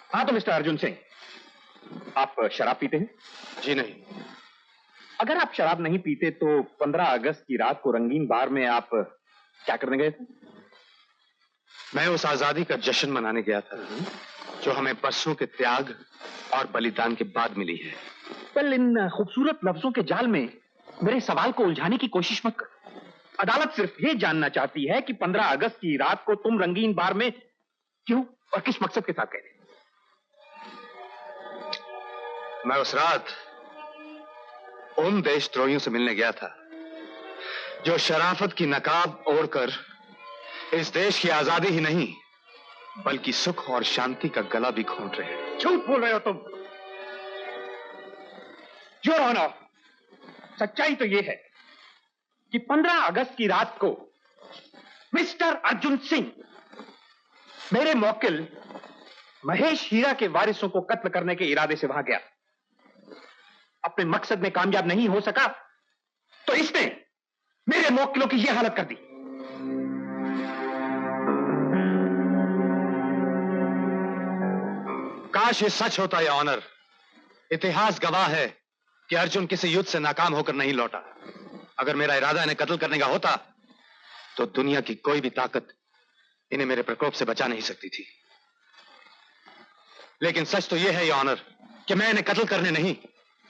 हाँ तो मिस्टर अर्जुन सिंह, आप शराब पीते हैं? जी नहीं। अगर आप शराब नहीं पीते तो 15 अगस्त की रात को रंगीन बार में आप क्या करने गए थे? मैं उस आजादी का जश्न मनाने गया था जो हमें बरसों के त्याग और बलिदान के बाद मिली है। well, इन खूबसूरत लफ्जों के जाल में मेरे सवाल को उलझाने की कोशिश मत कर। अदालत सिर्फ ये जानना चाहती है कि 15 अगस्त की रात को तुम रंगीन बार में क्यों और किस मकसद के साथ गए थे? मैं उस रात उन देशद्रोहियों से मिलने गया था जो शराफत की नकाब ओढ़कर इस देश की आजादी ही नहीं बल्कि सुख और शांति का गला भी घोंट रहे हैं। झूठ बोल रहे हो तुम। योर ऑनर, सच्चाई तो यह है कि 15 अगस्त की रात को मिस्टर अर्जुन सिंह मेरे मौकिल महेश हीरा के वारिसों को कत्ल करने के इरादे से वहां गया। अपने मकसद में कामयाब नहीं हो सका तो इसने मेरे मौकिलों की यह हालत कर दी। काश ये सच होता या ऑनर। इतिहास गवाह है कि अर्जुन किसी युद्ध से नाकाम होकर नहीं लौटा। अगर मेरा इरादा इन्हें कत्ल करने का होता तो दुनिया की कोई भी ताकत इन्हें मेरे प्रकोप से बचा नहीं सकती थी। लेकिन सच तो यह है या ऑनर कि मैं इन्हें कत्ल करने नहीं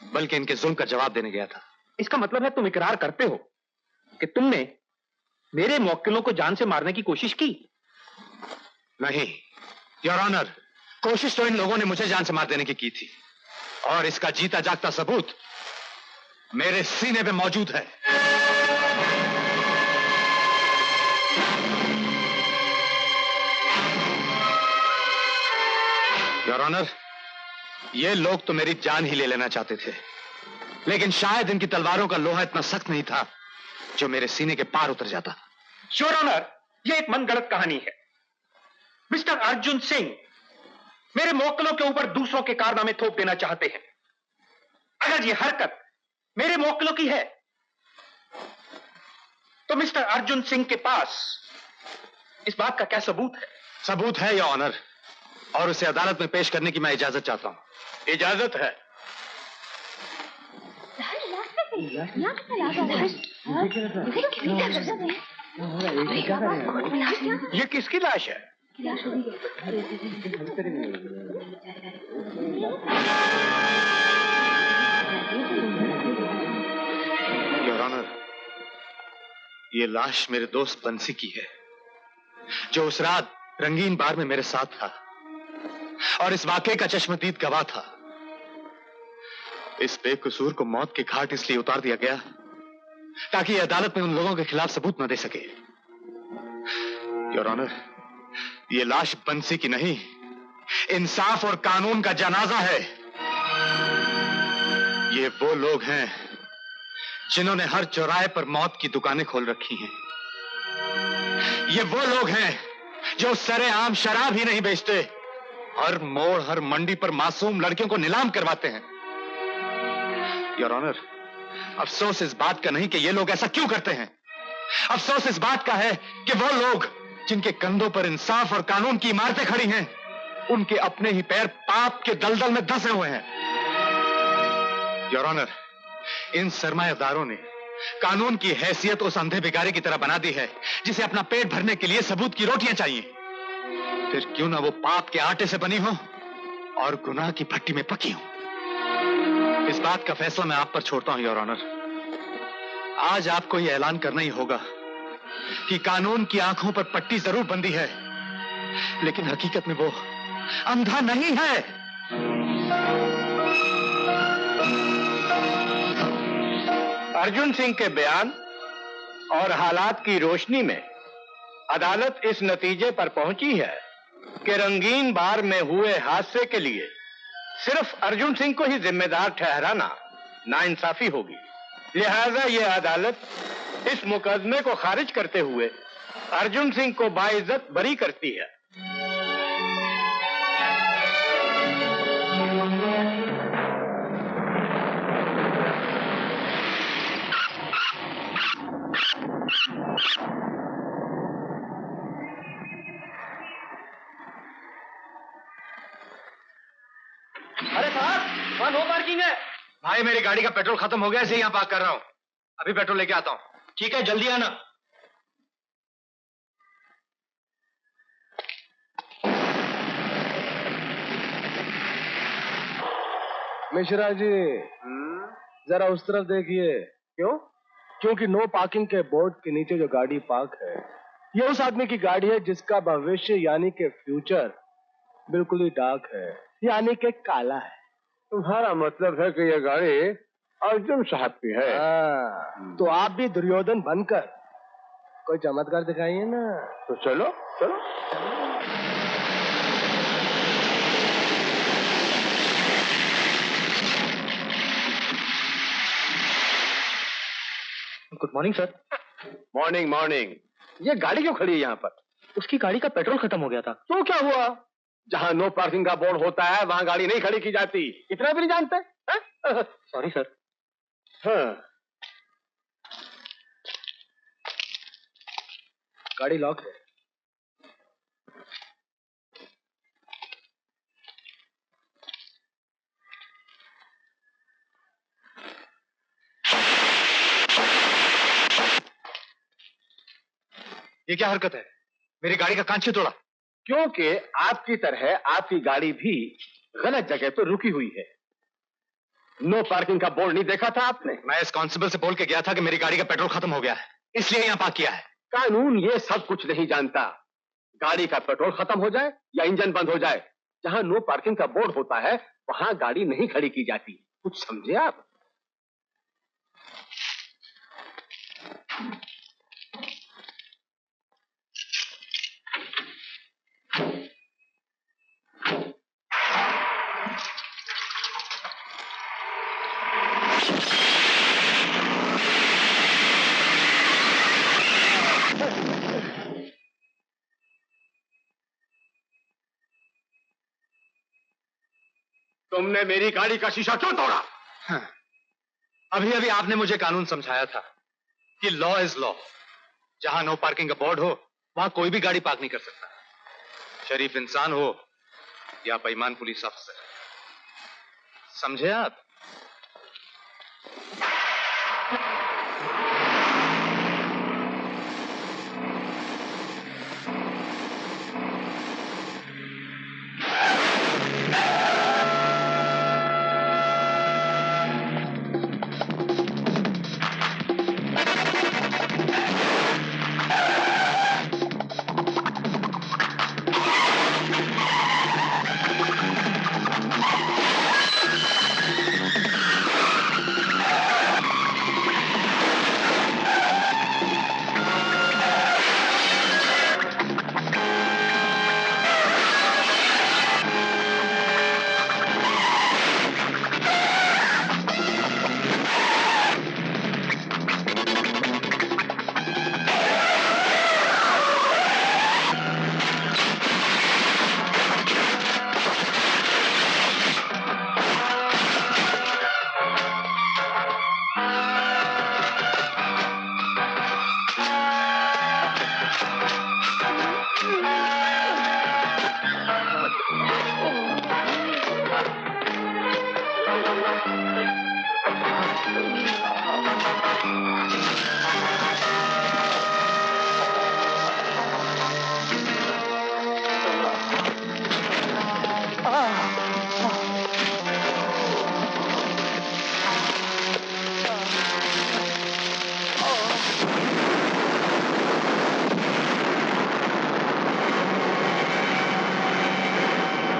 बल्कि इनके जुल्म का जवाब देने गया था। इसका मतलब है तुम इकरार करते हो कि तुमने मेरे मौकिलों को जान से मारने की कोशिश की? नहीं योर ऑनर, कोशिश तो इन लोगों ने मुझे जान से मार देने की थी और इसका जीता जागता सबूत मेरे सीने पे मौजूद है। योर ऑनर, ये लोग तो मेरी जान ही ले लेना चाहते थे, लेकिन शायद इनकी तलवारों का लोहा इतना सख्त नहीं था जो मेरे सीने के पार उतर जाता। योर ऑनर, यह एक मनगढ़ंत कहानी है। मिस्टर अर्जुन सिंह मेरे मौकिलों के ऊपर दूसरों के कारनामे थोप देना चाहते हैं। अगर यह हरकत मेरे मौकिलों की है तो मिस्टर अर्जुन सिंह के पास इस बात का क्या सबूत है? सबूत है या ऑनर, और उसे अदालत में पेश करने की मैं इजाजत चाहता हूं। इजाजत है। ये किसकी लाश है? योर ऑनर, ये लाश मेरे दोस्त बंसी की है जो उस रात रंगीन बार में मेरे साथ था और इस वाकये का चश्मदीद गवाह था। इस बेकसूर को मौत के घाट इसलिए उतार दिया गया ताकि अदालत में उन लोगों के खिलाफ सबूत न दे सके। योर ऑनर, ये लाश बंसी की नहीं, इंसाफ और कानून का जनाजा है। ये वो लोग हैं जिन्होंने हर चौराहे पर मौत की दुकानें खोल रखी हैं। ये वो लोग हैं जो सरेआम शराब ही नहीं बेचते, हर मोड़ हर मंडी पर मासूम लड़कियों को नीलाम करवाते हैं। योर ऑनर, अफसोस इस बात का नहीं कि ये लोग ऐसा क्यों करते हैं। अफसोस इस बात का है कि वो लोग जिनके कंधों पर इंसाफ और कानून की इमारतें खड़ी हैं, उनके अपने ही पैर पाप के दलदल में धंसे हुए हैं। योर ऑनर, इन सरमायादारों ने कानून की हैसियत उस अंधे भिखारी की तरह बना दी है जिसे अपना पेट भरने के लिए सबूत की रोटियां चाहिए। फिर क्यों ना वो पाप के आटे से बनी हो और गुनाह की भट्टी में पकी हो। इस बात का फैसला मैं आप पर छोड़ता हूं योर ऑनर। आज आपको यह ऐलान करना ही होगा कि कानून की आंखों पर पट्टी जरूर बंधी है, लेकिन हकीकत में वो अंधा नहीं है। अर्जुन सिंह के बयान और हालात की रोशनी में अदालत इस नतीजे पर पहुंची है कि रंगीन बार में हुए हादसे के लिए सिर्फ अर्जुन सिंह को ही जिम्मेदार ठहराना नाइंसाफी होगी। लिहाजा यह अदालत इस मुकदमे को खारिज करते हुए अर्जुन सिंह को बाइज्जत बरी करती है। अरे साहब, वहाँ नो पार्किंग है। भाई मेरी गाड़ी का पेट्रोल खत्म हो गया, इसे यहाँ पार्क कर रहा हूँ। अभी पेट्रोल लेके आता हूँ। ठीक है, जल्दी आना। मिश्रा जी, जरा उस तरफ देखिए। क्यों? क्योंकि नो पार्किंग के बोर्ड के नीचे जो गाड़ी पार्क है, ये उस आदमी की गाड़ी है जिसका भविष्य यानी के फ्यूचर बिल्कुल ही डार्क है, यानी के काला है। तुम्हारा मतलब है कि ये गाड़ी अर्जुन साहब की है? तो आप भी दुर्योधन बनकर कोई चमत्कार दिखाइए ना। तो चलो चलो। Good morning sir. Morning morning. ये गाड़ी क्यों खड़ी है यहाँ पर? उसकी गाड़ी का पेट्रोल खत्म हो गया था। तो क्या हुआ? जहाँ नो पार्किंग का बोर्ड होता है वहाँ गाड़ी नहीं खड़ी की जाती, इतना भी नहीं जानते? Sorry sir. हाँ। गाड़ी लॉक है। ये क्या हरकत है? मेरी गाड़ी का कांच क्यों तोड़ा? क्योंकि आपकी तरह आपकी गाड़ी भी गलत जगह पर रुकी हुई है। नो पार्किंग का बोर्ड नहीं देखा था आपने? मैं इस कांस्टेबल से बोल के गया था कि मेरी गाड़ी का पेट्रोल खत्म हो गया है, इसलिए यहाँ पार्क किया है। कानून ये सब कुछ नहीं जानता। गाड़ी का पेट्रोल खत्म हो जाए या इंजन बंद हो जाए, जहां नो पार्किंग का बोर्ड होता है वहां गाड़ी नहीं खड़ी की जाती। कुछ समझे आप? तुमने मेरी गाड़ी का शीशा क्यों तोड़ा? हाँ। अभी अभी आपने मुझे कानून समझाया था कि लॉ इज लॉ। जहां नो पार्किंग का बोर्ड हो वहां कोई भी गाड़ी पार्क नहीं कर सकता, शरीफ इंसान हो या बेईमान पुलिस अफसर। समझे आप?